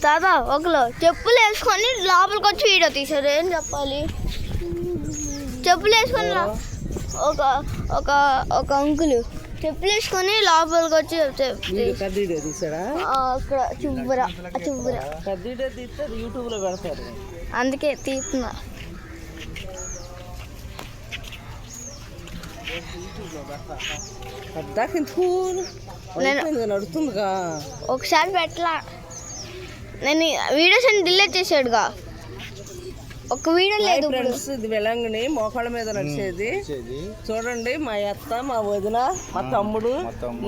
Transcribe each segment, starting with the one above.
తాత ఒకరు చెప్పులు వేసుకొని లోపలికి వచ్చి వీడియో తీసారు. ఏం చెప్పాలి? చెప్పులు వేసుకొని ఒక ఒక ఒక అంకులు చెప్పులు వేసుకొని లోపలికి వచ్చి అక్కడ చువ్వరా యూట్యూబ్ లో పెడతారు, అందుకే తీస్తున్నా. నడుతుందిగా ఒకసారి పెట్టలా, నేను వీడియోస్ అన్ని డిలీట్ చేసాడుగా, ఒక వీడియో లేదు. ఫ్రెండ్స్, ఇది వెలంగిని మోకాళ్ళ మీద నడిచేది చూడండి. మా అత్త, మా వదిన, మా తమ్ముడు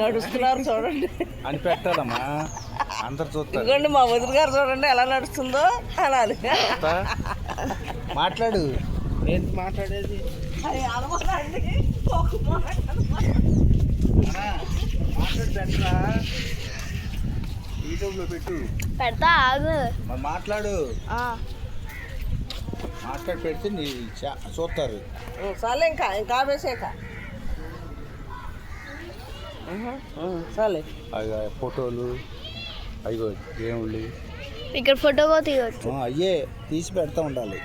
నడుస్తున్నారు చూడండి అని పెట్టాలమ్మా, అందరు చూస్తారు. ఇదిగోండి మా వదిన గారు చూడండి ఎలా నడుస్తుందో అనాలి. మాట్లాడు, ఏంటి మాట్లాడేది? యూట్యూబ్లో పెట్టు, పెడతా ఆగు. మాట్లాడు, మాట్లాడి పెడితే నీ చూస్తారు. చాలే, ఇంకా ఆపేసాక చాలే. అవి ఫోటోలు, అయ్యో దేవుళ్ళు, ఇక్కడ ఫోటో కూడా తీయవచ్చు. అయ్యే తీసి పెడతా ఉండాలి.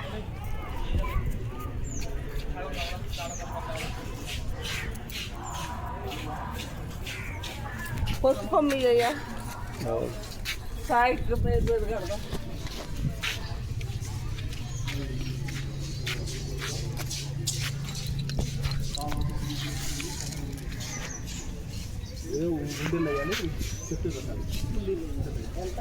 పసుపు పంపి అయ్యా సాయి కదా. ఎంత